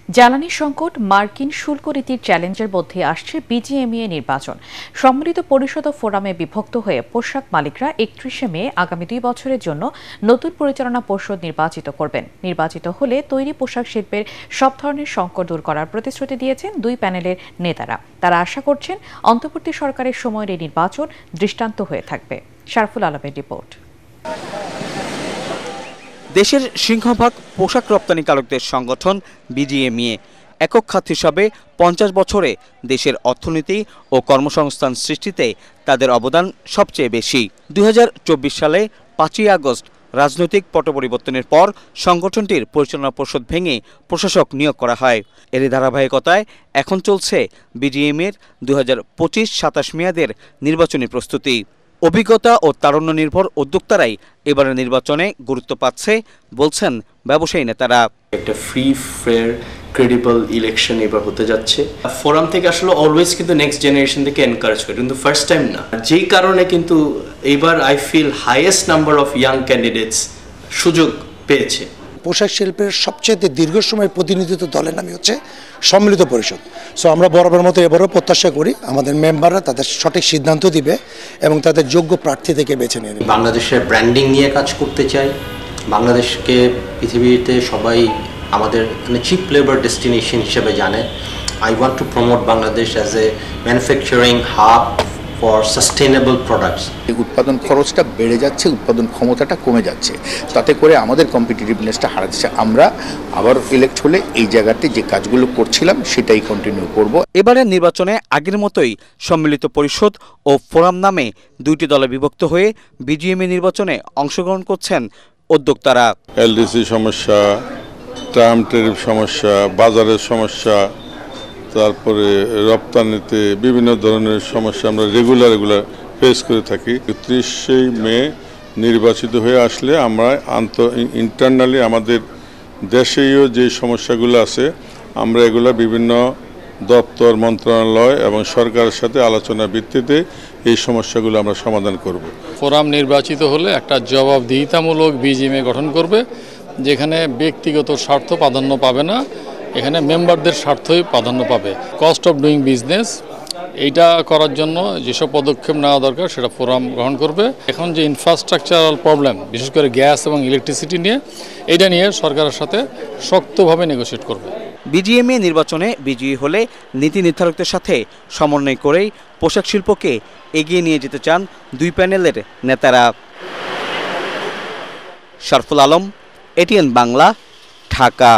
জ্বালানি সংকট, মার্কিন শুল্ক নীতির চ্যালেঞ্জের মধ্যে আসছে বিজিএমইএ নির্বাচন। সম্মিলিত পরিষদ ও ফোরামে বিভক্ত হয়ে পোশাক মালিকরা 31শে মে আগামী 2 বছরের জন্য নতুন পরিচালনা পর্ষদ নির্বাচিত করবেন। নির্বাচিত হলে তৈরি পোশাক শিল্পের সব ধরনের সংকট দূর করার প্রতিশ্রুতি দিয়েছেন দুই প্যানেলের নেতারা। তারা আশা করছেন অন্তর্বর্তী সরকারের সময়ের এই নির্বাচন দৃষ্টান্ত হয়ে থাকবে। শারফুল আলমের রিপোর্ট। দেশের সিংহভাগ পোশাক রপ্তানিকারকদের সংগঠন বিজিএমইএ একক খাত হিসাবে 50 বছরে দেশের অর্থনীতি ও কর্মসংস্থান সৃষ্টিতে তাদের অবদান সবচেয়ে বেশি। 2024 সালে 5ই আগস্ট রাজনৈতিক পট পরিবর্তনের পর সংগঠনটির পরিচালনা পর্ষদ ভেঙে প্রশাসক নিয়োগ করা হয়। এরই ধারাবাহিকতায় এখন চলছে বিজিএমইএর 2025-27 মেয়াদের নির্বাচনী প্রস্তুতি। অভিজ্ঞতা ও তারুণ্য নির্ভর উদ্যোক্তারাই এবারের নির্বাচনে গুরুত্ব পাচ্ছে বলছেন ব্যবসায়ী নেতারা। একটা ফ্রি ফেয়ার ক্রেডিবল ইলেকশন এবার হতে যাচ্ছে। ফোরাম থেকে আসলে অলওয়েজ কিন্তু নেক্সট জেনারেশন থেকে এনকারেজ করে, কিন্তু ফার্স্ট টাইম না, যেই কারণে কিন্তু এবার I feel highest number of young candidates সুযোগ পেয়েছে। পোশাক শিল্পের সবচেয়ে দীর্ঘ সময় প্রতিনিধিত্ব দলের নামই হচ্ছে সম্মিলিত পরিষদ। সো আমরা বরাবর মতো এবারও প্রত্যাশা করি আমাদের মেম্বাররা তাদের সঠিক সিদ্ধান্ত দিবে এবং তাদের যোগ্য প্রার্থী থেকে বেছে নেবে। বাংলাদেশের ব্র্যান্ডিং নিয়ে কাজ করতে চাই। বাংলাদেশকে পৃথিবীতে সবাই আমাদের চিপ লেবার ডেস্টিনেশন হিসেবে জানে। I want to promote Bangladesh as a manufacturing hub for sustainable products. উৎপাদন খরচটা বেড়ে যাচ্ছে, উৎপাদন ক্ষমতাটা কমে যাচ্ছে, তাতে করে আমাদের কম্পিটিটিভনেসটা হারাচ্ছে। আমরা আবার ইলেক্ট হলে এই জায়গাতে যে কাজগুলো করছিলাম সেটাই কন্টিনিউ করব। এবারের নির্বাচনে আগের মতোই সম্মিলিত পরিষদ ও ফোরাম নামে দুইটি দলে বিভক্ত হয়ে বিজিএমইএ নির্বাচনে অংশগ্রহণ করছেন উদ্যোক্তারা। এলডিসি সমস্যা, ট্রাম্প ট্যারিফ সমস্যা, বাজারের সমস্যা, তারপরে রপ্তানিতে বিভিন্ন ধরনের সমস্যা আমরা রেগুলার ফেস করে থাকি। 30শে মে নির্বাচিত হয়ে আসলে আমরা ইন্টারনালি আমাদের দেশেও যে সমস্যাগুলো আছে আমরা এগুলো বিভিন্ন দপ্তর, মন্ত্রণালয় এবং সরকারের সাথে আলোচনার ভিত্তিতে এই সমস্যাগুলো আমরা সমাধান করব। ফোরাম নির্বাচিত হলে একটা জবাবদিহিতামূলক বিজিএমইএ গঠন করবে, যেখানে ব্যক্তিগত স্বার্থ প্রাধান্য পাবে না, এখানে মেম্বারদের স্বার্থই প্রাধান্য পাবে। কস্ট অফ ডুইং বিজনেস এইটা করার জন্য যেসব পদক্ষেপ নেওয়া দরকার সেটা ফোরাম গ্রহণ করবে। এখন যে ইনফ্রাস্ট্রাকচারাল প্রবলেম, বিশেষ করে গ্যাস এবং ইলেকট্রিসিটি নিয়ে, এটা নিয়ে সরকারের সাথে শক্তভাবে নেগোশিয়েট করবে। বিজিএমইএ নির্বাচনে বিজয়ী হলে নীতি নির্ধারকদের সাথে সমন্বয় করেই পোশাক শিল্পকে এগিয়ে নিয়ে যেতে চান দুই প্যানেলের নেতারা। শারফুল আলম, এটিএন বাংলা, ঢাকা।